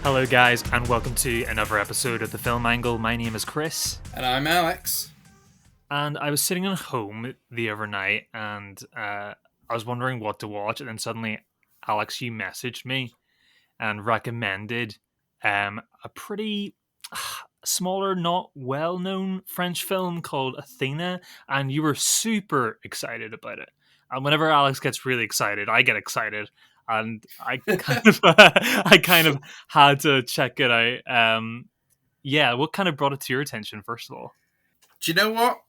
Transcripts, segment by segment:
Hello, guys, and welcome to another episode of the Film Angle. My name is Kris, And I'm Alex. and I was sitting at home the other night, and I was wondering what to watch, and then suddenly, Alex, you messaged me and recommended a pretty smaller, not well-known French film called Athena, and you were super excited about it. And whenever Alex gets really excited, I get excited, and I kind of, I kind of had to check it out. Yeah, what kind of brought it to your attention, first of all? Do you know what?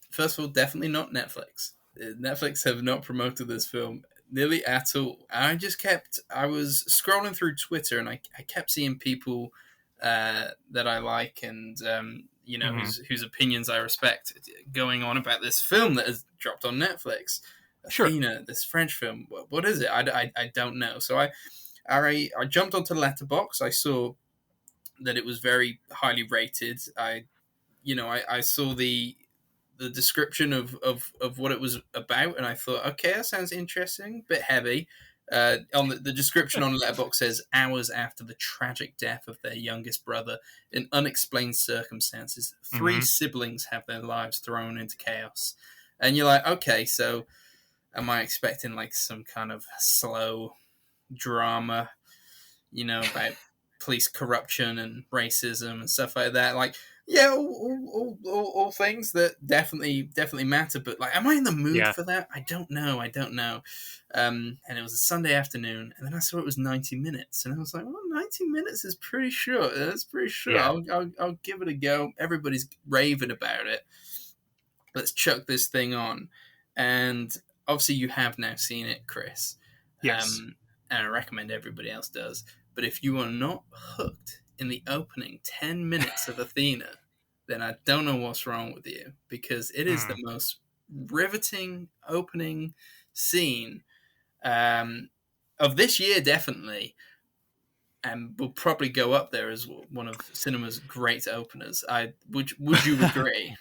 First of all, definitely not Netflix. Netflix have not promoted this film nearly at all. I was scrolling through Twitter and I kept seeing people that I like and, Hmm. whose opinions I respect going on about this film that has dropped on Netflix. Sure. Athena, this French film. What is it? I don't know. So I jumped onto Letterboxd. I saw that it was very highly rated. I saw the description of what it was about, and I thought, okay, that sounds interesting, bit heavy. On the description on Letterboxd says hours after the tragic death of their youngest brother in unexplained circumstances, three Hmm. siblings have their lives thrown into chaos. And you're like, okay, so am I expecting like some kind of slow drama, about police corruption and racism and stuff like that? Like, yeah, all things that definitely matter. But like, am I in the mood Yeah. for that? I don't know. I don't know. And it was a Sunday afternoon, and then I saw it was 90 minutes, and I was like, well, 90 minutes is pretty short. That's pretty short. Yeah. I'll give it a go. Everybody's raving about it. Let's chuck this thing on. And obviously, you have now seen it, Kris. Yes. And I recommend everybody else does. But if you are not hooked in the opening 10 minutes of Athena, then I don't know what's wrong with you, because it is the Mm. most riveting opening scene um, of this year, definitely, and will probably go up there as one of cinema's great openers. I would you agree?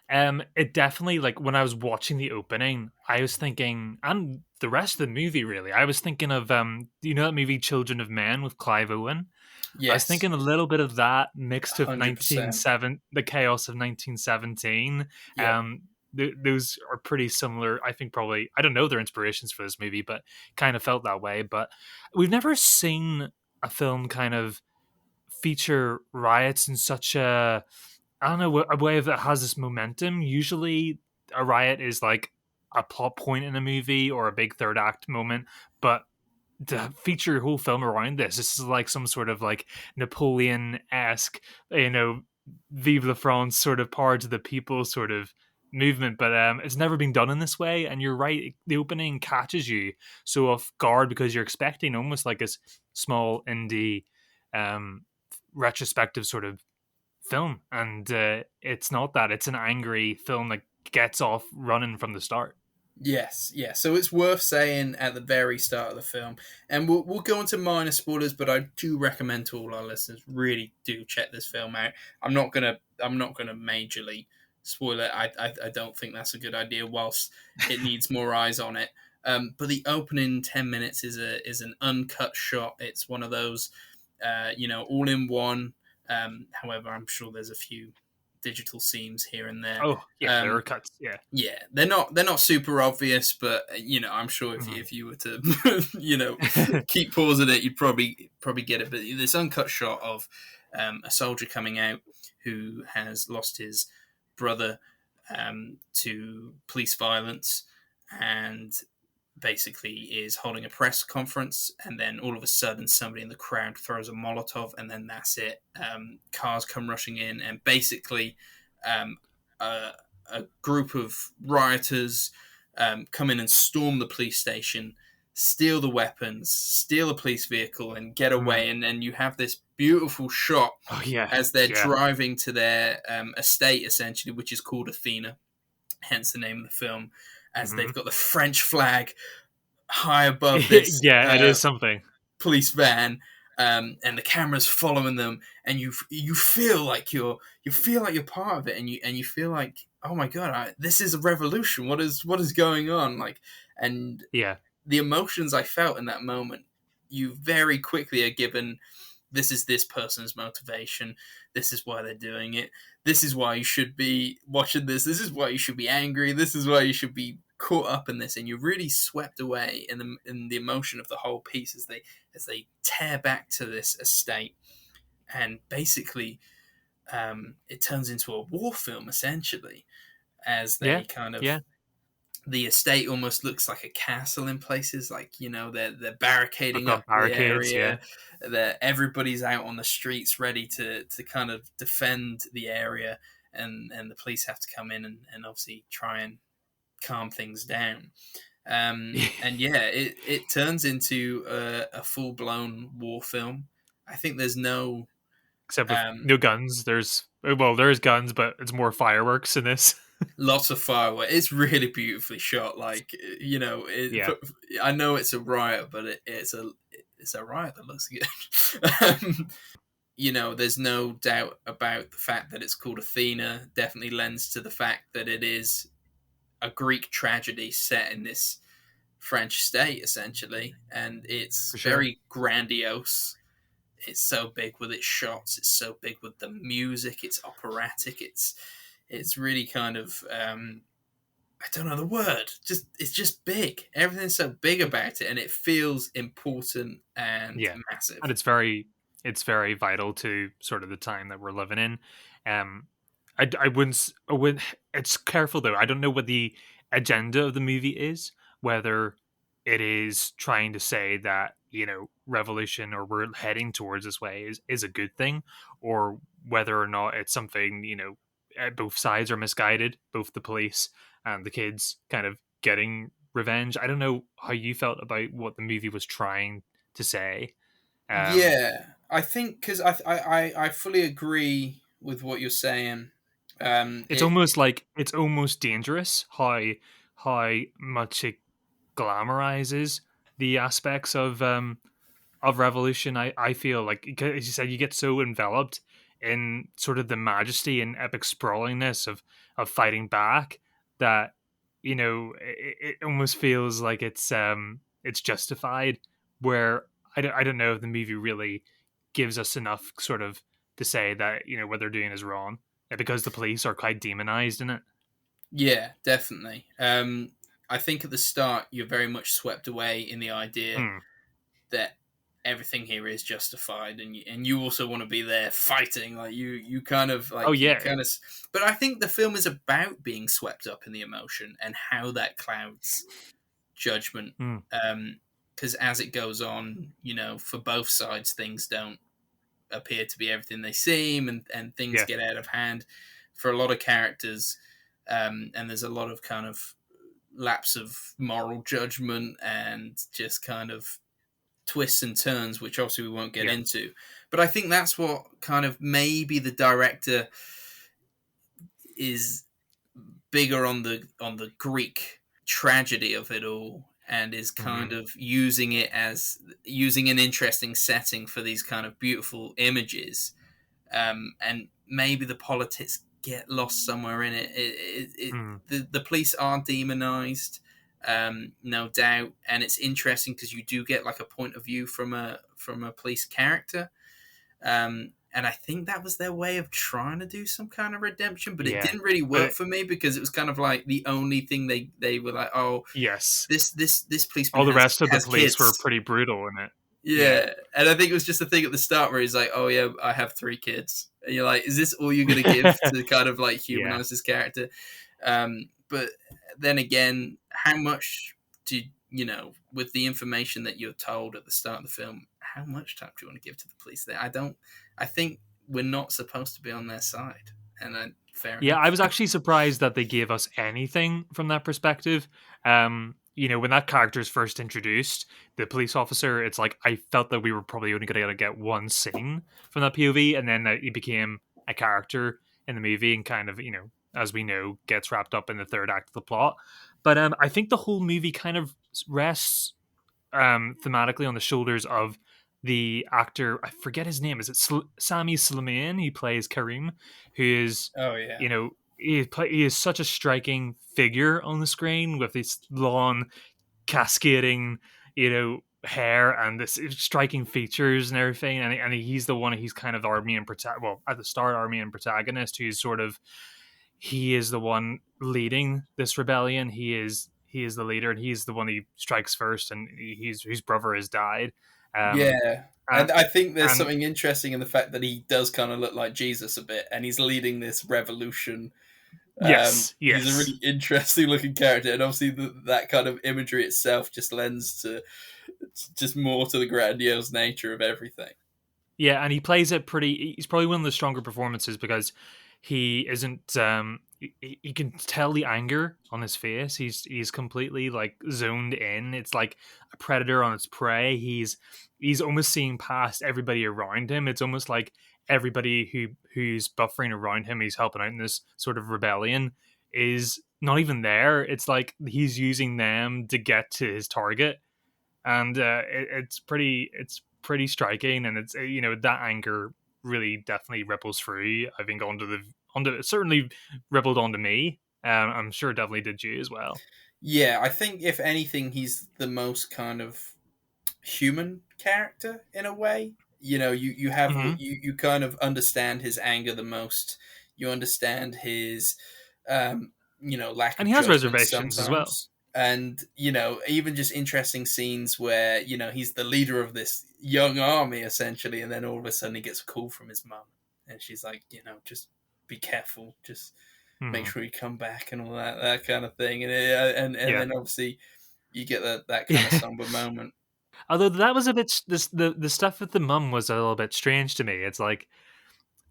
It definitely, like, when I was watching the opening, I was thinking, and the rest of the movie, really, I was thinking of do you know that movie Children of Men with Clive Owen? I was Yes, thinking a little bit of that mixed with 100%. the chaos of 1917. Yep. Those are pretty similar. I think probably, I don't know their inspirations for this movie, but kind of felt that way. But we've never seen a film kind of feature riots in such a, I don't know, a way that has this momentum. Usually, a riot is like a plot point in a movie or a big third act moment, but to feature your whole film around this is like some sort of like Napoleon esque, you know, Vive la France sort of power to the people sort of movement. But it's never been done in this way. And you're right, the opening catches you so off guard because you're expecting almost like a small indie um, retrospective sort of film, and it's not that. It's an angry film that gets off running from the start. Yes, yeah. So it's worth saying at the very start of the film, and we'll go into minor spoilers, but I do recommend to all our listeners really do check this film out. I'm not gonna majorly spoil it. I don't think that's a good idea. Whilst it needs more eyes on it, but the opening 10 minutes is an uncut shot. It's one of those, all in one. However, I'm sure there's a few digital scenes here and there. Oh yeah, there are Um, cuts. Yeah. yeah, they're not super obvious, but I'm sure if you were to keep pausing it, you'd probably get it. But this uncut shot of a soldier coming out who has lost his brother to police violence, and basically is holding a press conference, and then all of a sudden somebody in the crowd throws a Molotov, and then that's it. Cars come rushing in, and basically um, a, a group of rioters come in and storm the police station, steal the weapons, steal a police vehicle, and get Mm. away. And then you have this beautiful shot Oh yeah, as they're yeah. driving to their estate, essentially, which is called Athena, hence the name of the film, as Hmm. they've got the French flag high above this Yeah, it is something. police van, and the camera's following them, and you feel like you're part of it, and you feel like, oh my god, this is a revolution. What is going on? Like, and Yeah. the emotions I felt in that moment. you very quickly are given, this is this person's motivation. This is why they're doing it. This is why you should be watching this. This is why you should be angry. This is why you should be caught up in this. And you're really swept away in the emotion of the whole piece as they tear back to this estate. And basically, it turns into a war film essentially, as Yeah, they kind of, yeah. the estate almost looks like a castle in places. Like, you know, they're I've barricading got up the barricades. Yeah, area. That everybody's out on the streets ready to kind of defend the area, and the police have to come in and obviously try and calm things down. And yeah, it turns into a full blown war film. I think there's no except with um, no guns. There's guns, but it's more fireworks in this. lots of fireworks. It's really beautifully shot. Like, you know, Yeah, I know it's a riot, but it's a riot that looks good. You know, there's no doubt about the fact that it's called Athena. Definitely lends to the fact that it is a Greek tragedy set in this French state, essentially, and it's for sure. very grandiose. It's so big with its shots. It's so big with the music. It's operatic. It's really kind of I don't know the word. Just it's just big. Everything's so big about it, and it feels important and Yeah, and massive. it's very vital to sort of the time that we're living in. I wouldn't. I would. It's careful though. I don't know what the agenda of the movie is. Whether it is trying to say that revolution or we're heading towards this way is a good thing, or whether or not it's something both sides are misguided, both the police and the kids kind of getting revenge. I don't know how you felt about what the movie was trying to say. Um, Yeah, I think because I fully agree with what you're saying. It it's almost dangerous how much it glamorizes the aspects of revolution. I feel like, as you said, you get so enveloped in sort of the majesty and epic sprawlingness of fighting back that it almost feels like it's justified. Where I don't know if the movie really gives us enough sort of to say that what they're doing is wrong, because the police are quite demonized in it. Yeah, definitely. I think at the start you're very much swept away in the idea Hmm. that everything here is justified, and you also want to be there fighting. Like you kind of Oh like you yeah. kind of. But I think the film is about being swept up in the emotion and how that clouds judgment. Hmm. Because as it goes on, you know, for both sides, things don't appear to be everything they seem, and things Yeah. get out of hand for a lot of characters. And there's a lot of kind of lapse of moral judgment and just kind of twists and turns, which obviously we won't get Yeah. into. But I think that's what kind of maybe the director is bigger on the Greek tragedy of it all, and is kind Hmm. of using it as using an interesting setting for these kind of beautiful images. And maybe the politics get lost somewhere in it. Hmm. The police are demonized, no doubt, and it's interesting because you do get like a point of view from a police character. And I think that was their way of trying to do some kind of redemption, but it Yeah. didn't really But work for me because it was kind of like the only thing they were like, oh, yes, this policeman all the rest of the has police were kids. pretty brutal in it. Yeah. Yeah, and I think it was just a thing at the start where he's like, "Oh yeah, I have three kids," and you're like, "Is this all you're gonna give to kind of like Yeah. humanize this character?" But then again, how much do you know with the information that you're told at the start of the film? How much time do you want to give to the police there? I don't. I think we're not supposed to be on their side, and fair Yeah, enough. I was actually surprised that they gave us anything from that perspective. When that character is first introduced, the police officer, it's like I felt that we were probably only going to get one scene from that POV, and then he became a character in the movie, and kind of, as we know, gets wrapped up in the third act of the plot. But I think the whole movie kind of rests thematically on the shoulders of the actor. I forget his name. Is it Sami Slimane? He plays Karim, who is, Oh yeah, he is such a striking figure on the screen with this long, cascading, hair and this striking features and everything, and he's the one. He's kind of our main well, at the start, our main protagonist, who's sort of he is the one leading this rebellion. He is the leader, and he's the one who strikes first, and he's whose brother has died. Um, Yeah. and And I think there's and something interesting in the fact that he does kind of look like Jesus a bit, and he's leading this revolution. yes, He's a yes, really interesting looking character, and obviously that kind of imagery itself just lends to just more to the grandiose nature of everything. yeah, and he plays it pretty. He's probably one of the stronger performances because he isn't. He can tell the anger on his face. He's completely like zoned in. It's like a predator on its prey. He's almost seeing past everybody around him. It's almost like everybody who's buffering around him, he's helping out in this sort of rebellion, is not even there. It's like he's using them to get to his target, and it's pretty striking, and it's that anger really definitely ripples through. I think onto it certainly rippled onto me. I'm sure it definitely did you as well. Yeah, I think if anything, he's the most kind of human character in a way. You have Hmm. you kind of understand his anger the most. You understand his um, lack And of he has judgment reservations as well. sometimes. And even just interesting scenes where he's the leader of this young army essentially, and then all of a sudden he gets a call from his mum, and she's like, just be careful, just make Hmm. sure you come back, and all that kind of thing. And Yeah. then obviously you get that kind of Yeah. somber moment. Although that was a bit the stuff with the mum was a little bit strange to me. It's like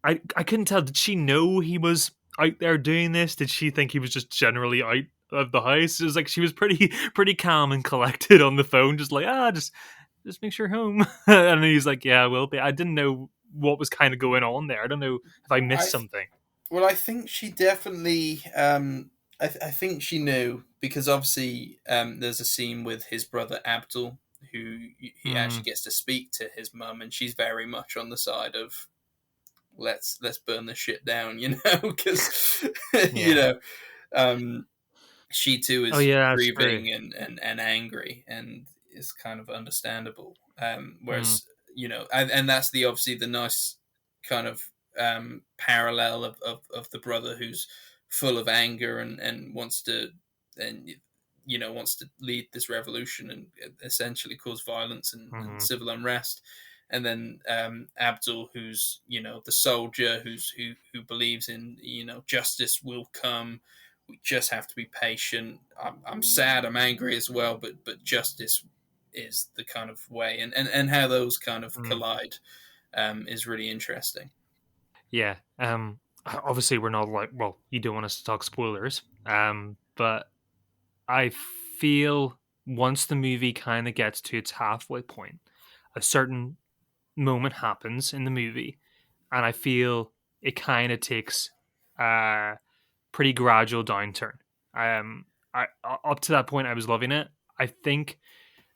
I couldn't tell. Did she know he was out there doing this? Did she think he was just generally out of the house? It was like she was pretty pretty calm and collected on the phone, just like just make sure you're home. And he's like, yeah, I will be. I didn't know what was kind of going on there. I don't know if I missed I something. Well, I think she definitely. I think she knew because obviously there's a scene with his brother Abdul who he actually Mm, gets to speak to his mum, and she's very much on the side of let's burn this shit down, because you yeah. know um, she too Oh is yeah, that's true. grieving and angry, and is kind of understandable. Mm, Whereas and that's the obviously the nice kind of parallel of the brother who's full of anger and and wants to lead this revolution and essentially cause violence and hmm civil unrest. And then Abdul, who's the soldier who believes in justice will come. We just have to be patient. I'm sad. I'm angry as well, but justice is the kind of way, and how those kind of mm, collide is really interesting. yeah. Obviously, we're not like well, you don't want us to talk spoilers. But I feel once the movie kind of gets to its halfway point, a certain moment happens in the movie, and I feel it kind of takes a pretty gradual downturn. Um, up to that point, I was loving it. I think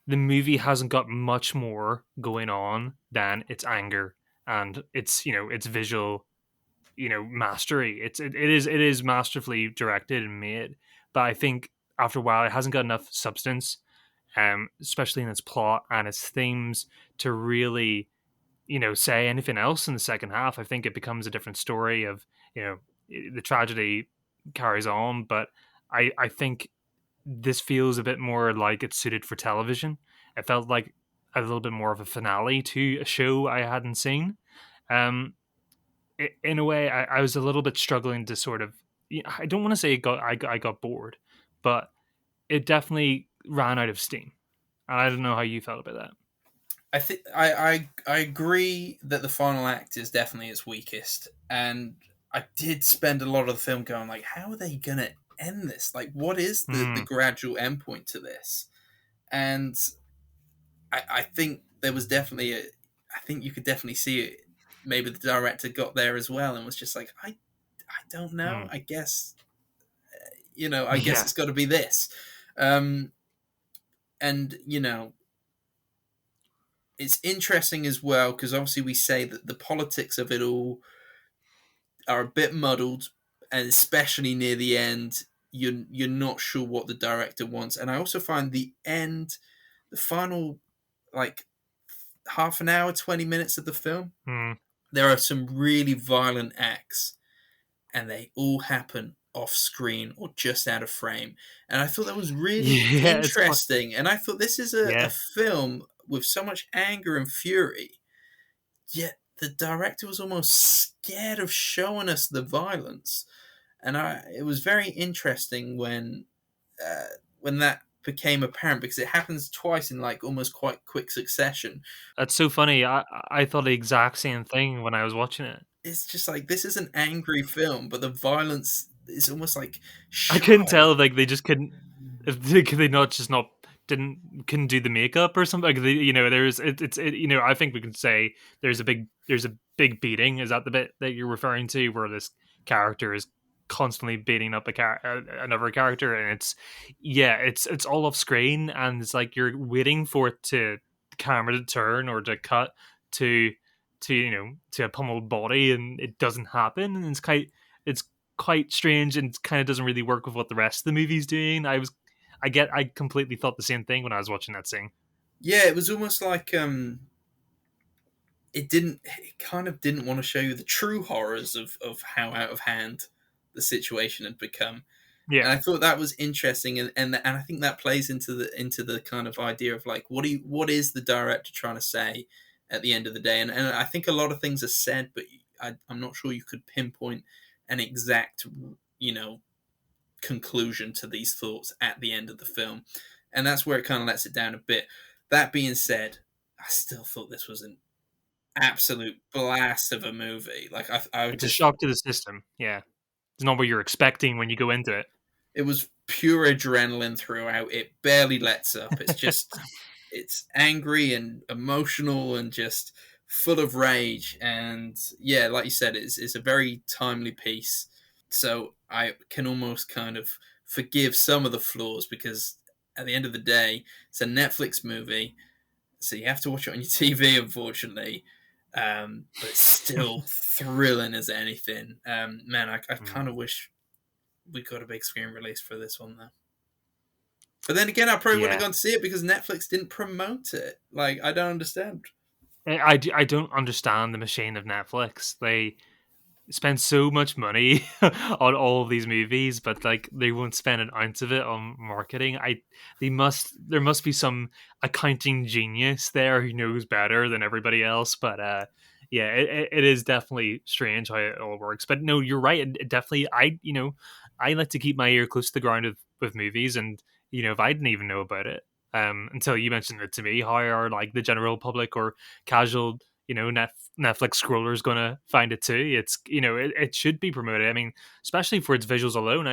the movie hasn't got much more going on than its anger and its visual mastery. It is masterfully directed and made, but I think after a while it hasn't got enough substance, especially in its plot and its themes, to really say anything else in the second half. I think it becomes a different story of the tragedy carries on, but I think this feels a bit more like it's suited for television. It felt like a little bit more of a finale to a show I hadn't seen. Um, in a way, I was a little bit struggling to sort of. I don't want to say I got bored, but it definitely ran out of steam. And I don't know how you felt about that. I think I agree that the final act is definitely its weakest, and I did spend a lot of the film going like, how are they gonna end this? Like, what is the Mm, gradual endpoint to this? And I think there was definitely I think you could definitely see it. Maybe the director got there as well and was just like, I don't know. mm. I guess I guess Yeah. it's got to be this. Um, and it's interesting as well because obviously we say that the politics of it all are a bit muddled, and especially near the end, you're not sure what the director wants. And I also find the end, the final. like half an hour, 20 minutes of the film, Hmm. there are some really violent acts, and they all happen off screen or just out of frame. And I thought that was really Yeah, it's fun. interesting. And I thought this is a Yeah, film with so much anger and fury, yet the director was almost scared of showing us the violence. And it was very interesting when that became apparent, because it happens twice in like almost quite quick succession. that's so funny. I thought the exact same thing when I was watching it. It's just like, this is an angry film, but the violence is almost like I couldn't shy. tell if, like, they just couldn't, if they, could they not just not couldn't do the makeup or something. Like, there's I think we can say there's a big beating. Is that the bit that you're referring to, where this character is constantly beating up another character, and it's all off screen, and it's like you're waiting for it to camera to turn or to cut to to a pummeled body, and it doesn't happen, and it's quite strange, and kind of doesn't really work with what the rest of the movie's doing. I completely thought the same thing when I was watching that scene. Yeah, it was almost like it kind of didn't want to show you the true horrors of how out of hand the situation had become. Yeah, And I thought that was interesting, and I think that plays into the kind of idea of like, what is the director trying to say at the end of the day? And I think a lot of things are said, but I'm not sure you could pinpoint an exact, you know, conclusion to these thoughts at the end of the film, and that's where it kind of lets it down a bit. That being said, I still thought this was an absolute blast of a movie. Like I it's a just, shock to the system. Yeah, it's not what you're expecting when you go into it. it was pure adrenaline throughout. It barely lets up. It's just, it's angry and emotional and just full of rage. And yeah, like you said, it's a very timely piece. So I can almost kind of forgive some of the flaws, because at the end of the day, it's a Netflix movie, so you have to watch it on your TV, unfortunately. But it's still thrilling as anything. Man, I kind Mm, of wish we got a big screen release for this one, though. But then again, I probably wouldn't yeah, have gone to see it because Netflix didn't promote it. Like, I don't understand. I don't understand the machine of Netflix. They spend so much money on all of these movies, but like they won't spend an ounce of it on marketing. There must be some accounting genius there who knows better than everybody else. But yeah, it is definitely strange how it all works. But no, you're right. It definitely, I like to keep my ear close to the ground with movies, and if I didn't even know about it until you mentioned it to me, how are like the general public or casual Netflix scrollers gonna find it too? It's it should be promoted. I mean, especially for its visuals alone.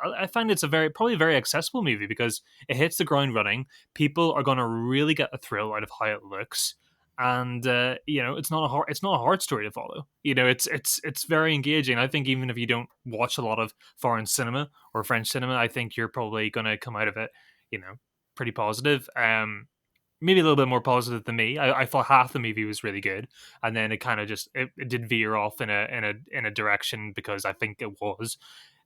I find it's probably a very accessible movie because it hits the ground running. People are gonna really get a thrill out of how it looks, and it's not a hard story to follow. It's very engaging. I think even if you don't watch a lot of foreign cinema or French cinema, I think you're probably gonna come out of it, you know, pretty positive. Maybe a little bit more positive than me. I thought half the movie was really good, and then it kind of just it did veer off in a direction because I think it was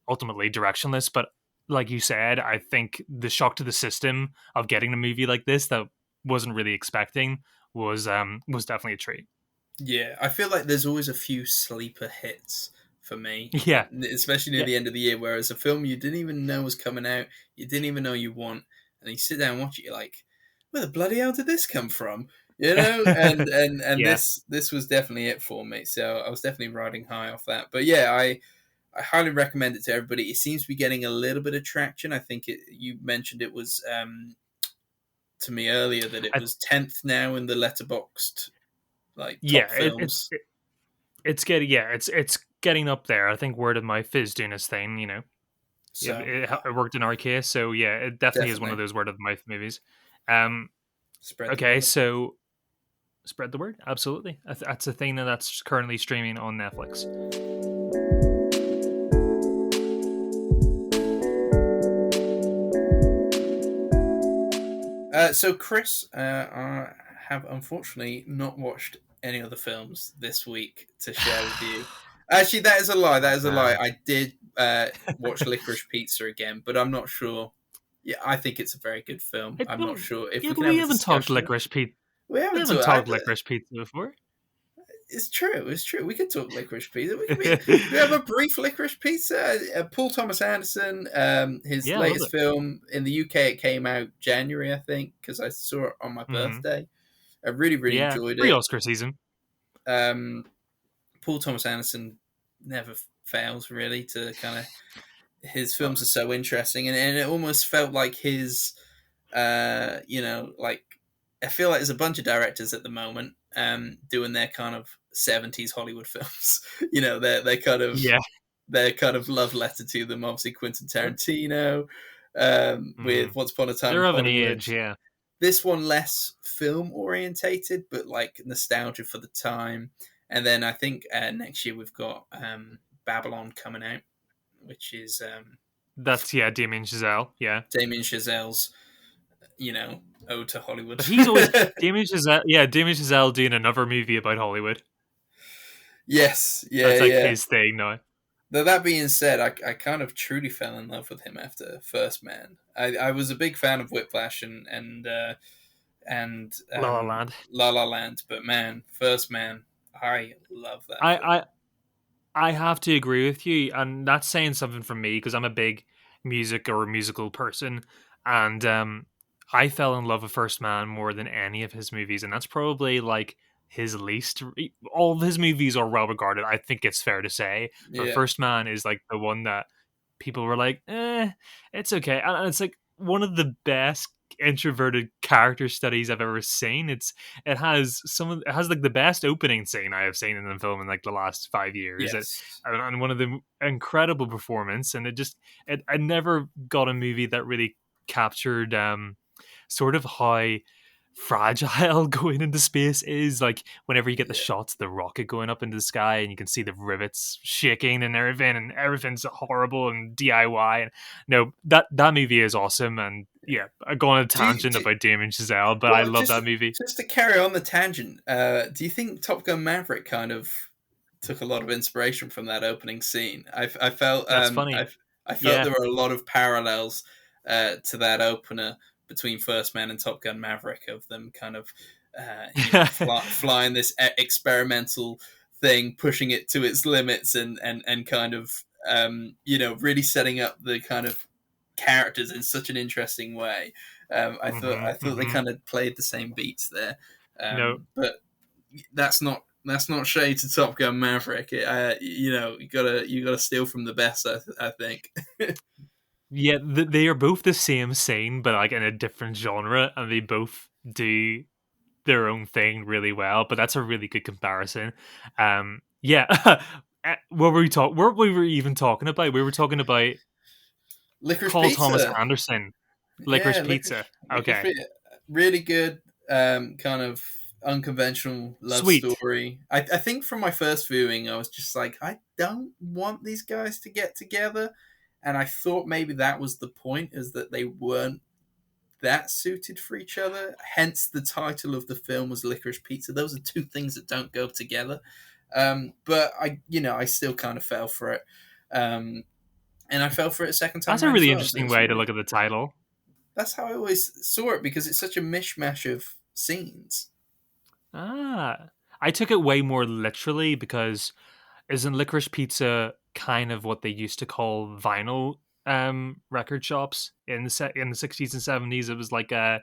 ultimately directionless. But like you said, I think the shock to the system of getting a movie like this that wasn't really expecting was definitely a treat. Yeah, I feel like there's always a few sleeper hits for me, Yeah, especially near yeah, the end of the year, whereas a film you didn't even know was coming out, you didn't even know you want, and you sit down and watch it, you're like, where the bloody hell did this come from? You know, and yeah, this was definitely it for me. So I was definitely riding high off that. But yeah, I highly recommend it to everybody. It seems to be getting a little bit of traction. I think you mentioned it was to me earlier that it I, was 10th now in the letterboxed like top yeah. films. It's getting it's getting up there. I think word of mouth is doing its thing. So It worked in our case, so yeah, it definitely is one of definitely those word of mouth movies. Um, spread the okay, word. so spread the word. Absolutely, that's a thing that's currently streaming on Netflix. So Chris, I have unfortunately not watched any other films this week to share with you. Actually, that is a lie. That Oh is a lie. man, I did watch Licorice Pizza again, but I'm not sure. Yeah, I think it's a very good film. it, I'm not well, sure if yeah, we but can we have a haven't talked discussion. licorice Pete. We We haven't haven't talked. talked licorice pizza before. It's true. It's true. We could talk licorice pizza. We have a brief licorice pizza. Paul Thomas Anderson. His Yeah, I love latest it. film in the UK. It came out January, I think, because I saw it on my Hmm. birthday. I really, really Yeah, enjoyed it. pre-Oscar season. Um, Paul Thomas Anderson never fails really to kind of his Uh, films are so interesting, and it almost felt like his like I feel like there's a bunch of directors at the moment doing their kind of 70s Hollywood films. yeah. Their kind of love letter to them. Obviously, Quentin Tarantino Hmm. with Once Upon a Time in They're of an Hollywood. age, yeah. This one less film orientated, but like nostalgia for the time. And then I think next year we've got Babylon coming out, which is That's Damien Chazelle, yeah. Damien Chazelle's, ode to Hollywood. But he's always Damien Chazelle. Yeah, Damien Chazelle doing another movie about Hollywood. Yes, yeah, That's like yeah. his thing now. Though that being said, I kind of truly fell in love with him after First Man. I was a big fan of Whiplash and La La Land. La La Land, but man, First Man, I love that I, film. I I have to agree with you, and that's saying something from me because I'm a big music or musical person, and I fell in love with First Man more than any of his movies, and that's probably like his least. All of his movies are well regarded. I think it's fair to say, but Yeah, First Man is like the one that people were like, it's okay, and it's like one of the best introverted character studies I've ever seen. It has like the best opening scene I have seen in the film in like the last 5 years. yes, And one of the incredible performance, and I never got a movie that really captured sort of how fragile going into space is. Like whenever you get the yeah, shots of the rocket going up into the sky and you can see the rivets shaking and everything's horrible and DIY. And no, that movie is awesome. And yeah. yeah, I go on a Do you, tangent do, about Damien Chazelle, but I well, love that movie. just to carry on the tangent, do you think Top Gun Maverick kind of took a lot of inspiration from that opening scene? I felt That's funny. I felt Yeah. there were a lot of parallels to that opener between First Man and Top Gun Maverick of them kind of flying this experimental thing, pushing it to its limits, and kind of really setting up the kind of characters in such an interesting way. I thought they Hmm. kind of played the same beats there, No, but that's not shade to Top Gun Maverick. You gotta steal from the best. I think. yeah, they are both the same scene, but like in a different genre, and they both do their own thing really well. But that's a really good comparison. Yeah. What we were even talking about? We were talking about Licorice Paul Thomas Pizza. Anderson, Yeah, Licorice Pizza. licorice Okay, pizza. Really good. Kind of unconventional love sweet. story. I think from my first viewing, I was just like, I don't want these guys to get together, and I thought maybe that was the point, is that they weren't that suited for each other. Hence, the title of the film was Licorice Pizza. Those are two things that don't go together. But I still kind of fell for it. Um, and I fell for it a second time That's a around as really well. So interesting way to look at the title. that's how I always saw it, because it's such a mishmash of scenes. Ah, I took it way more literally because isn't Licorice Pizza kind of what they used to call vinyl record shops in in the 60s and 70s? It was like a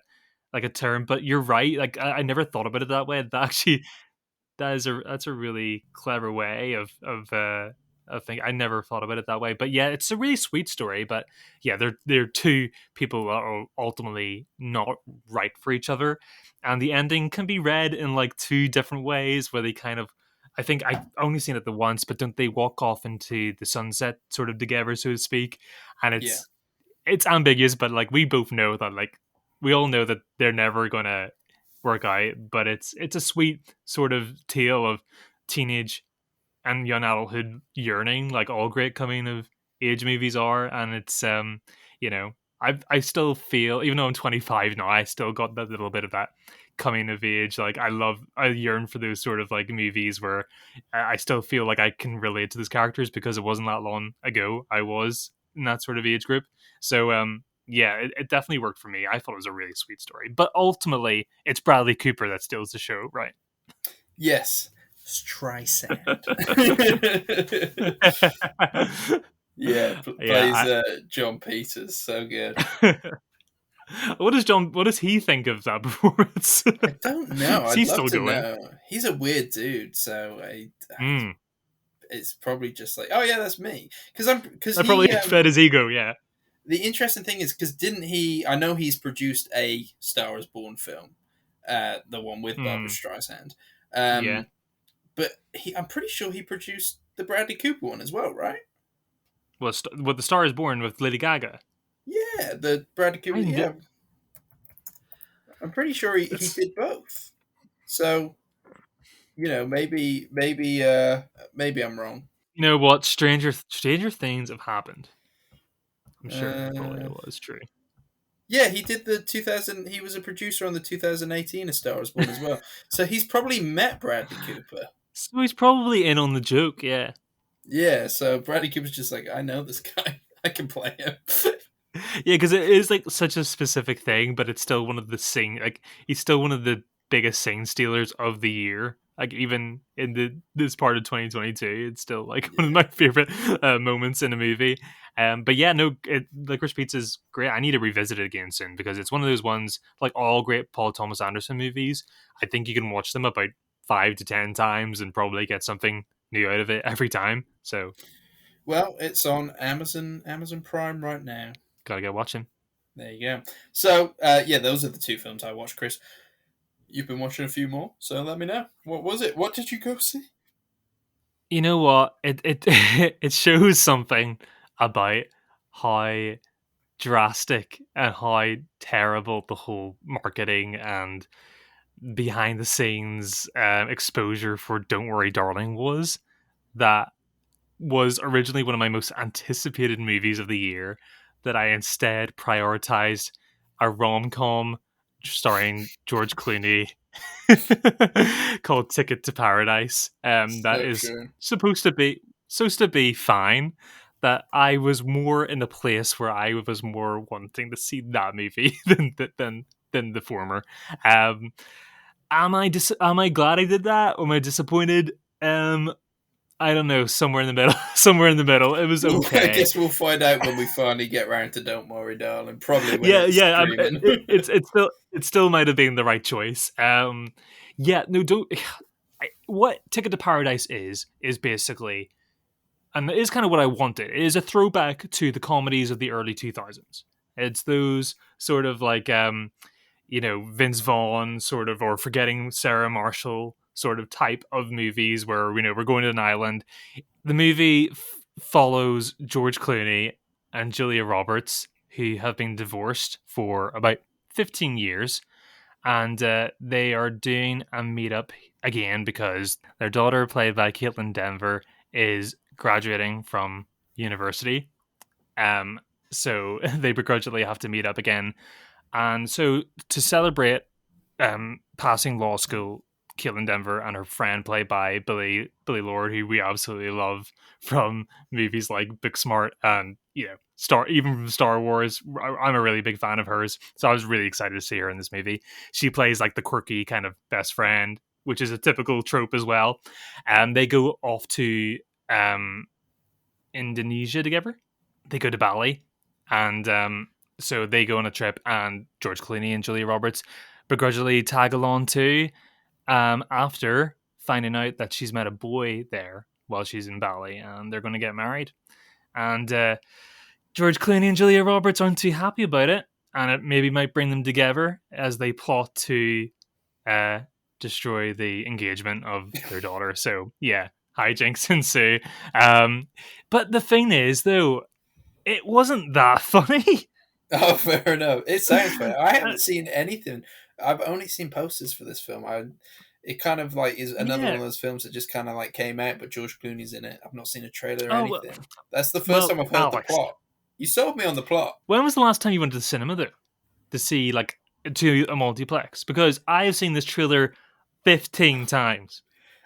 term, but you're right. Like I never thought about it that way. That actually that's a really clever way of thing. I never thought about it that way. But yeah, it's a really sweet story. But yeah, they're two people that are ultimately not right for each other, and the ending can be read in like two different ways where they kind of. I think I only seen it the once, but don't they walk off into the sunset sort of together, so to speak? And Yeah, it's ambiguous, but like we both know that like we all know that they're never gonna work out. But it's a sweet sort of tale of teenage and young adulthood yearning, like all great coming of age movies are. And it's I still feel, even though I'm 25 now, I still got that little bit of that coming of age. Like I yearn for those sort of like movies where I still feel like I can relate to those characters because it wasn't that long ago I was in that sort of age group. So yeah, it definitely worked for me. I thought it was a really sweet story, but ultimately, it's Bradley Cooper that steals the show, right? Yes, Streisand. Yeah, plays Yeah. John Peters. So good. What does he think of that performance? I don't know. Is I'd he love still to going? know. He's a weird dude, so Mm. it's probably just like, oh yeah, that's me. Because That probably he fed his ego. Yeah. the interesting thing is because didn't he? I know he's produced a Star is Born film, the one with Barbara Mm. Streisand. Yeah. But I'm pretty sure he produced the Bradley Cooper one as well, right? Well, The Star Is Born with Lady Gaga. Yeah, the Bradley Cooper. I kn- Yeah, I'm pretty sure he it's did both. So maybe I'm wrong. you know what Stranger Things have happened. I'm sure probably Uh, it was true. yeah, he did the 2000. He was a producer on the 2018 A Star Is Born as well. So he's probably met Bradley Cooper. So he's probably in on the joke. Yeah. Yeah, so Bradley Cooper's just like, I know this guy. I can play him. Yeah, because it is like such a specific thing, but it's still one of the he's still one of the biggest scene stealers of the year. Like even in this part of 2022, it's still like one of Yeah. my favorite moments in a movie. But yeah, no, Licorice Pizza is great. I need to revisit it again soon because it's one of those ones like all great Paul Thomas Anderson movies. I think you can watch them about 5 to 10 times and probably get something new out of it every time. So Well, it's on Amazon Prime right now. gotta get watching. There you go. So, yeah, those are the two films I watched, Chris. You've been watching a few more, so let me know. What was it? What did you go see? You know what? It it shows something about how drastic and how terrible the whole marketing and behind the scenes exposure for "Don't Worry, Darling" was. That was originally one of my most anticipated movies of the year. That I instead prioritized a rom com starring George Clooney called Ticket to Paradise. That So is true. supposed to be fine. That I was more in a place where I was more wanting to see that movie than the former. Um, am I glad I did that? Or am I disappointed? I don't know. Somewhere in the middle. Somewhere in the middle. It was Well, I okay. guess we'll find out when we finally get round to Don't Worry, Darling. Probably when Yeah, it's yeah. streaming. It still might have been the right choice. Yeah. No, don't. What Ticket to Paradise is basically, and it is kind of what I wanted. It is a throwback to the comedies of the early 2000s. It's those sort of like Vince Vaughn sort of, or Forgetting Sarah Marshall sort of type of movies where we're going to an island. The movie follows George Clooney and Julia Roberts, who have been divorced for about 15 years, and they are doing a meetup again because their daughter, played by Caitlin Denver, is graduating from university. Um, so they begrudgingly have to meet up again, and so to celebrate passing law school, Caitlin Denver and her friend, played by Billy Lord, who we absolutely love from movies like Booksmart and from Star Wars. I'm a really big fan of hers, so I was really excited to see her in this movie. She plays like the quirky kind of best friend, which is a typical trope as well. And they go off to um, Indonesia together. They go to Bali, and so they go on a trip, and George Clooney and Julia Roberts begrudgingly tag along too. After finding out that she's met a boy there while she's in Bali, and they're going to get married, and George Clooney and Julia Roberts aren't too happy about it, and it maybe might bring them together as they plot to uh, destroy the engagement of their daughter. So yeah, hijinks ensue. Um, but the thing is, though, it wasn't that funny. Oh, fair enough. It sounds fair. I haven't seen anything. I've only seen posters for this film. It kind of like is another one Yeah. of those films that just kind of like came out, but George Clooney's in it. I've not seen a trailer or Oh well, anything. That's the first well, time I've heard the Alex, plot. You sold me on the plot. when was the last time you went to the cinema though to see to a multiplex? Because I have seen this trailer 15 times.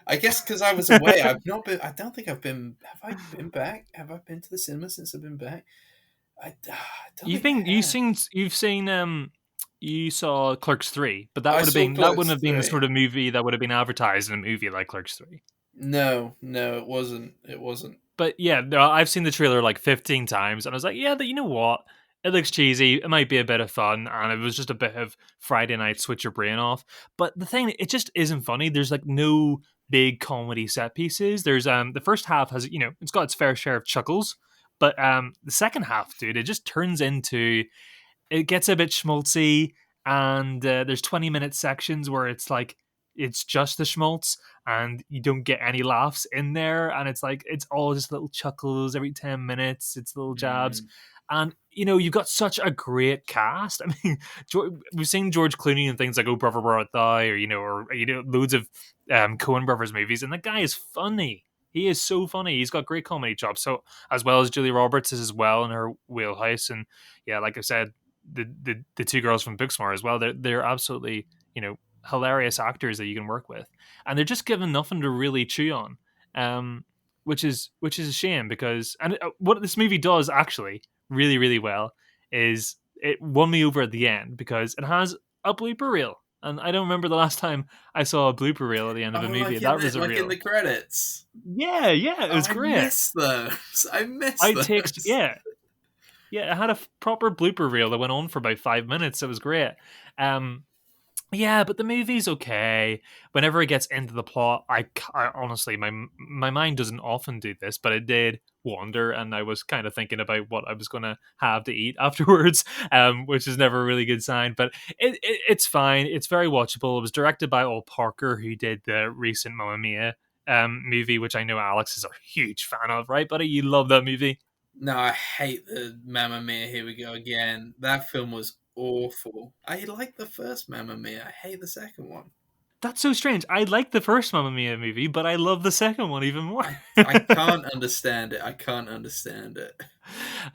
I guess because I was away. I've not been. I don't think I've been. Have I been back? Have I been to the cinema since I've been back? I don't think I have. You've seen you saw Clerks 3, but I saw that wouldn't Clerks have been the 3. sort of movie that would have been advertised in a movie like Clerks 3. No, no, it wasn't. It wasn't. But yeah, no, I've seen the trailer like 15 times, and I was like, yeah, but you know what? It looks cheesy. It might be a bit of fun, and it was just a bit of Friday night switch your brain off. But the thing, it just isn't funny. There's like no big comedy set pieces. There's the first half has it's got its fair share of chuckles, but the second half, dude, it just turns into it gets a bit schmaltzy, and there's 20-minute sections where it's like it's just the schmaltz and you don't get any laughs in there, and it's like it's all just little chuckles every 10 minutes, it's little jabs. Mm, And you've got such a great cast. I mean, we've seen George Clooney in things like Oh Brother Where Art Thou, or loads of Coen Brothers movies, and the guy is funny. He is so funny. He's got great comedy chops. So as well as Julia Roberts is as well in her wheelhouse, and yeah, like I said, the two girls from Booksmart as well. They're absolutely hilarious actors that you can work with, and they're just given nothing to really chew on, which is a shame because what this movie does actually really really well is it won me over at the end because it has a blooper reel. And I don't remember the last time I saw a blooper reel at the end of oh, a movie. That was a like in reel. the credits. Yeah, yeah, it Oh, was I great. miss those. I miss I takes those. yeah, yeah, it had a proper blooper reel that went on for about 5 minutes. It was great. Um, yeah, but the movie's okay. Whenever it gets into the plot, I honestly, my mind doesn't often do this, but it did wander, and I was kind of thinking about what I was going to have to eat afterwards, which is never a really good sign. But it's fine. It's very watchable. It was directed by Ol Parker, who did the recent Mamma Mia movie, which I know Alex is a huge fan of, right, buddy? You love that movie. No, I hate the Mamma Mia. Here we go again. That film was awful. I like the first Mamma Mia. I hate the second one. That's so strange. I like the first Mamma Mia movie, but I love the second one even more. I can't understand it. I can't understand it.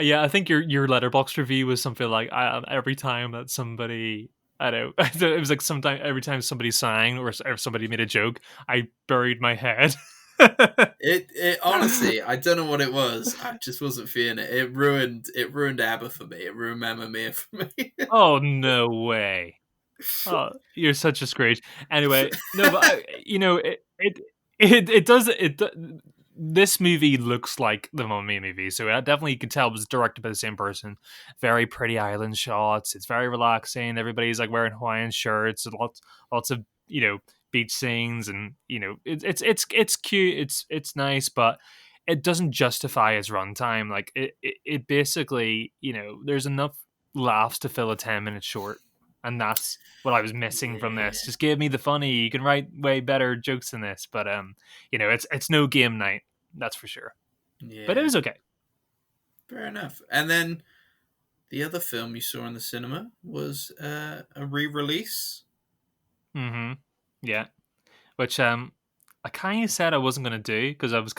Yeah, I think your letterbox review was something like every time that somebody I don't know it was like sometime every time somebody sang or somebody made a joke, I buried my head. It honestly, I don't know what it was. I just wasn't feeling it. It ruined ABBA for me. It ruined Mamma Mia for me. Oh no way! Oh, you're such a Scrooge. Anyway, no, but it does this movie looks like the Mamma Mia movie, so I definitely you can tell it was directed by the same person. Very pretty island shots. It's very relaxing. Everybody's like wearing Hawaiian shirts and lots of beach scenes, and it's cute. It's nice, but it doesn't justify its runtime. Like it basically there's enough laughs to fill a 10-minute short, and that's what I was missing from this. Yeah, Just give me the funny. You can write way better jokes than this, but it's no game night, that's for sure. But it yeah. was okay. Fair enough. And then the other film you saw in the cinema was a re-release. Mm-hmm. Yeah, which I kind of said I wasn't gonna do because I was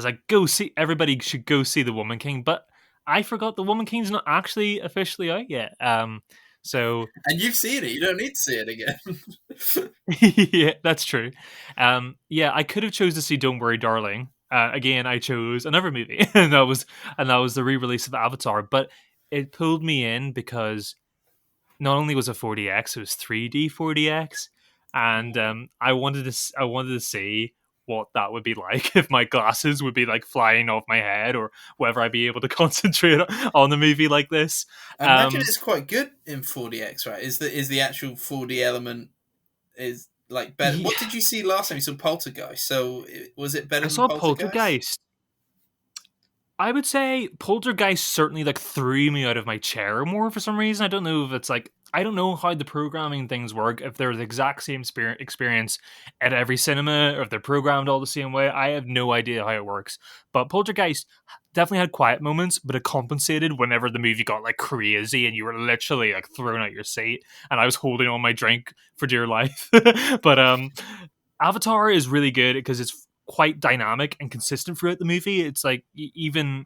like, go see. Everybody should go see The Woman King, but I forgot The Woman King's not actually officially out yet. So And you've seen it. You don't need to see it again. yeah, that's true. Yeah, I could have chose to see Don't Worry, Darling. Again, I chose another movie, and that was the re-release of Avatar. But it pulled me in because not only was it 4DX, it was 3D 4DX, and I wanted to see what that would be like if my glasses would be like flying off my head, or whether I'd be able to concentrate on the movie like this. I imagine Um, it's quite good in 4DX, right? Is the actual 4D element is like better? yeah, What did you see last time? You saw Poltergeist. So was it better I than saw Poltergeist? Poltergeist. I would say Poltergeist certainly like threw me out of my chair more for some reason. I don't know if it's like I don't know how the programming things work. If they're the exact same experience at every cinema, or if they're programmed all the same way, I have no idea how it works. But Poltergeist definitely had quiet moments, but it compensated whenever the movie got like crazy and you were literally like thrown out your seat. And I was holding on my drink for dear life. But Avatar is really good because it's quite dynamic and consistent throughout the movie. It's like even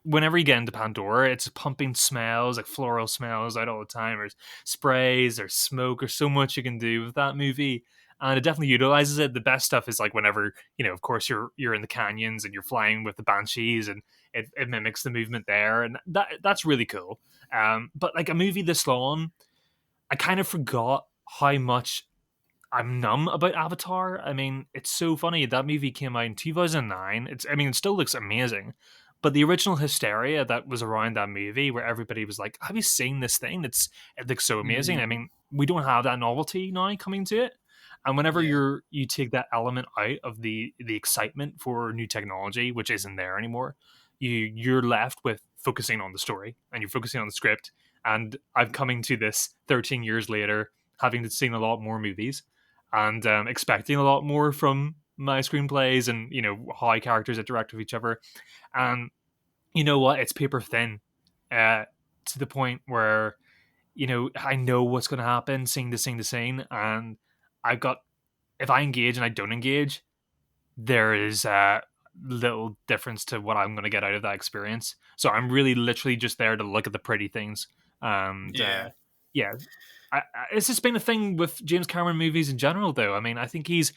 whenever you get into Pandora, it's pumping smells, like floral smells out all the time. There's sprays, there's smoke, there's so much you can do with that movie. And it definitely utilizes it. The best stuff is like whenever, of course you're in the canyons and you're flying with the banshees, and it mimics the movement there, and that's really cool. But like a movie this long, I kind of forgot how much I'm numb about Avatar. I mean, it's so funny that movie came out in 2009. I mean, it still looks amazing, but the original hysteria that was around that movie, where everybody was like, "Have you seen this thing? It looks so amazing." I Mm, mean, we don't have that novelty now coming to it, and whenever yeah, you take that element out of the excitement for new technology, which isn't there anymore, you're left with focusing on the story and you're focusing on the script. And I'm coming to this 13 years later, having seen a lot more movies and expecting a lot more from my screenplays and how characters interact with each other. And you know what? It's paper thin, uh, to the point where I know what's going to happen, scene to scene to scene, and I've got if I engage and I don't engage, there is little difference to what I'm going to get out of that experience. So I'm really literally just there to look at the pretty things. And yeah. yeah, it's just been a thing with James Cameron movies in general, though. I mean, I think he's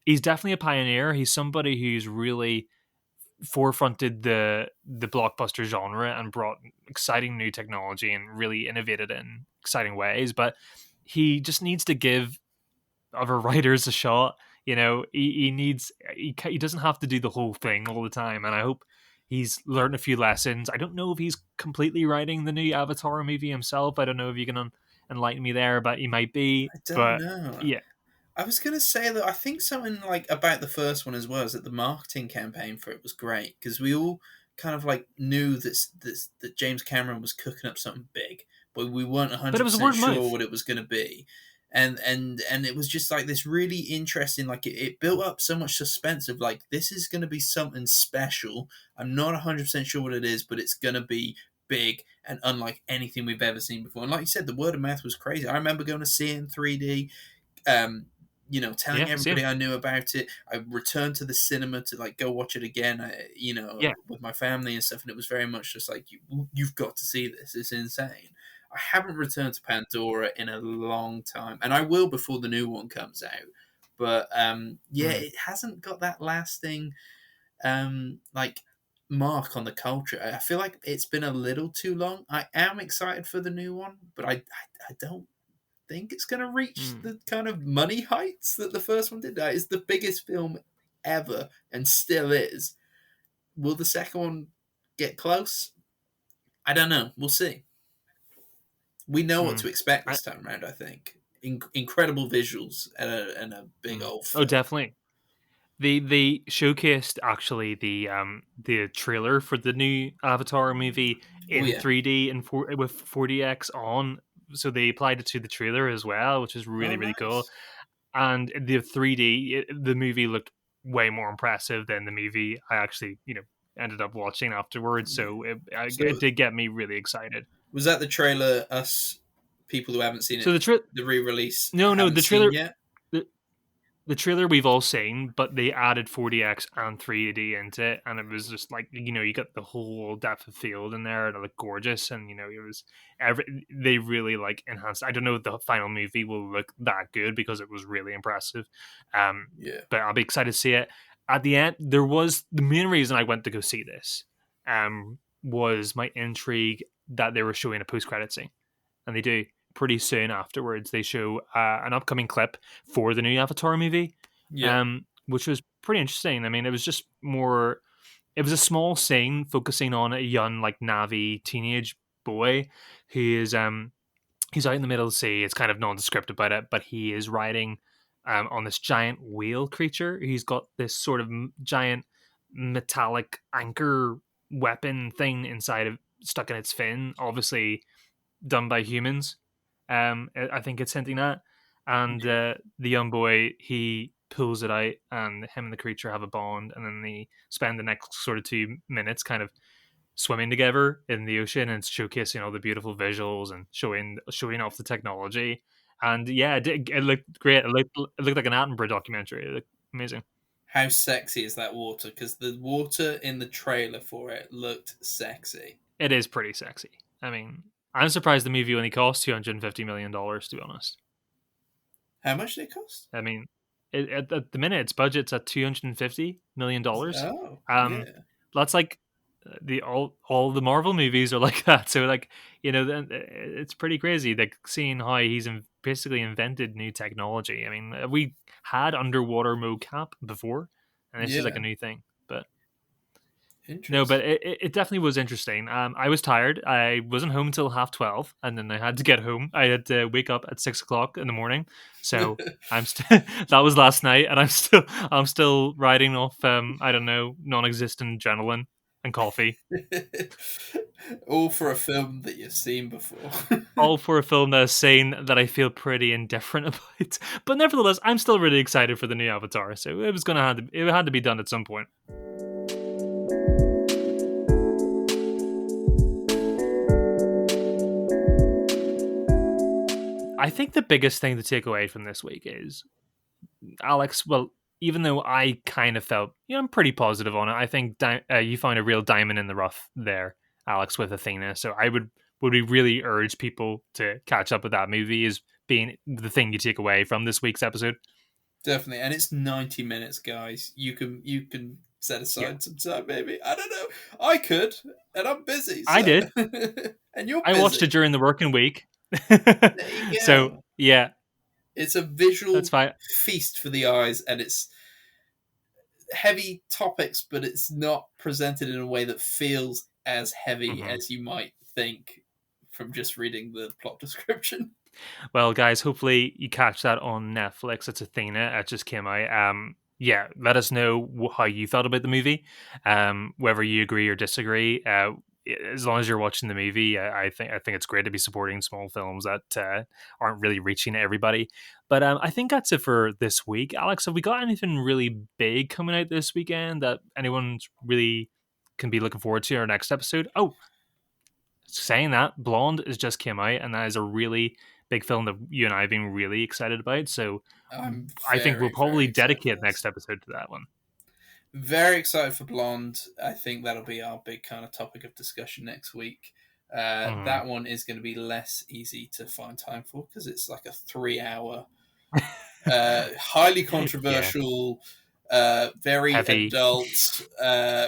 definitely a pioneer. He's somebody who's really forefronted the blockbuster genre and brought exciting new technology and really innovated in exciting ways. But he just needs to give other writers a shot. He needs he doesn't have to do the whole thing all the time, and I hope he's learned a few lessons. I don't know if he's completely writing the new Avatar movie himself. I don't know if you can enlighten me there, but he might be. I don't But know. yeah, I was gonna say that I think something like about the first one as well is that the marketing campaign for it was great because we all kind of like knew that James Cameron was cooking up something big, but we weren't one but it hundred was a percent word of sure mouth. what it was gonna be, and it was just like this really interesting. Like it built up so much suspense of like this is gonna be something special. I'm not 100% sure what it is, but it's gonna be big and unlike anything we've ever seen before. And like you said, the word of mouth was crazy. I remember going to see it in 3D, um, telling Yeah, everybody same. I knew about it. I returned to the cinema to like go watch it again, Yeah. with my family and stuff, and it was very much just like you've got to see this. It's insane. I haven't returned to Pandora in a long time, and I will before the new one comes out. But yeah, Mm, it hasn't got that lasting like mark on the culture. I feel like it's been a little too long. I am excited for the new one, but I don't think it's going to reach mm, the kind of money heights that the first one did. That is the biggest film ever and still is. Will the second one get close? I don't know. We'll see. We know what mm. to expect I, this time around, I think. Incredible visuals and a big mm. old Oh, film. definitely. They showcased actually the trailer for the new Avatar movie Oh, in yeah. 3D and with 4DX on, so they applied it to the trailer as well, which is Oh, really cool. nice. And the 3D, the movie looked way more impressive than the movie I actually ended up watching afterwards. Yeah. So it So, did get me really excited. was that the trailer us people who haven't seen So it, the tra- the re release, no, haven't the seen trailer. yet? The trailer we've all seen, but they added 4DX and 3D into it, and it was just like you got the whole depth of field in there, and it looked gorgeous, and it was they really like enhanced. I don't know if the final movie will look that good because it was really impressive, Yeah. but I'll be excited to see it. At the end, there was the main reason I went to go see this, was my intrigue that they were showing a post credit scene, and they do pretty soon afterwards. They show an upcoming clip for the new Avatar movie, Yeah. which was pretty interesting. I mean, it was just more. It was a small scene focusing on a young, like Navi teenage boy who is he's out in the middle of the sea. It's kind of nondescript about it, but he is riding on this giant whale creature. He's got this sort of giant metallic anchor weapon thing inside of stuck in its fin, obviously done by humans. I think it's hinting at. And Yeah. the young boy, he pulls it out, and him and the creature have a bond, and then they spend the next sort of 2 minutes kind of swimming together in the ocean, and it's showcasing all the beautiful visuals and showing off the technology. And yeah, it looked great. It looked like an Attenborough documentary. It looked amazing. How sexy is that water? Because the water in the trailer for it looked sexy. It is pretty sexy. I mean, I'm surprised the movie only cost $250 million, to be honest. How much did it cost? I mean, at the minute, its budget's at $250 million. Oh, Um, yeah. that's like the all the Marvel movies are like that. So like, then it's pretty crazy, like seeing how he's basically invented new technology. I mean, we had underwater mocap before, and this is like a Yeah, new thing. But no, but interesting. it definitely was interesting. I was tired. I wasn't home until 12:30, and then I had to get home. I had to wake up at 6 o'clock in the morning. So I'm still that was last night, and I'm still riding off I don't know, non-existent adrenaline and coffee. All for a film that you've seen before. All for a film that is seen that I feel pretty indifferent about. But nevertheless, I'm still really excited for the new Avatar. So it had to be done at some point. I think the biggest thing to take away from this week is Alex. Well, even though I kind of felt, I'm pretty positive on it. I think you found a real diamond in the rough there, Alex, with Athena. So I would we really urge people to catch up with that movie as being the thing you take away from this week's episode. Definitely, and it's 90 minutes, guys. You can set Yeah, aside some time, maybe. I don't know. I could, and I'm busy, I so did. and you're I watched it busy. during the working week. There you So go. yeah, It's a that's visual fine. feast for the eyes, and it's heavy topics, but it's not presented in a way that feels as heavy Hmm. as you might think from just reading the plot description. Well, guys, hopefully you catch that on Netflix. It's Athena. It just came out. Yeah, let us know how you felt about the movie. Whether you agree or disagree. As long as you're watching the movie, I think it's great to be supporting small films that aren't really reaching everybody. But I think that's it for this week. Alex, have we got anything really big coming out this weekend that anyone's really can be looking forward to in our next episode? Oh, saying that, Blonde has just came out, and that is a really big film that you and I have been really excited about. So I'm I think we'll very, very probably excited for dedicate this. next episode to that one. Very excited for Blonde. I think that'll be our big kind of topic of discussion next week. Mm. That one is going to be less easy to find time for because it's like a 3 hour, highly Yeah, controversial, very heavy adult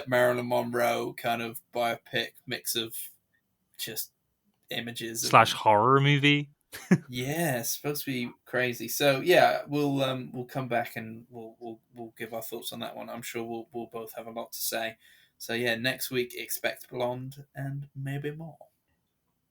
Marilyn Monroe kind of biopic mix of just images slash and horror movie. yeah, it's supposed to be crazy. So yeah, we'll come back and we'll give our thoughts on that one. I'm sure we'll both have a lot to say. So yeah, next week expect Blonde and maybe more.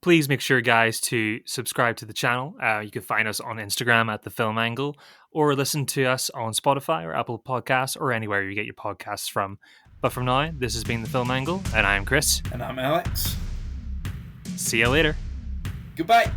Please make sure, guys, to subscribe to the channel. You can find us on Instagram at The Film Angle, or listen to us on Spotify or Apple Podcasts or anywhere you get your podcasts from. But from now, this has been The Film Angle, and I'm Chris. And I'm Alex. See you later. Goodbye.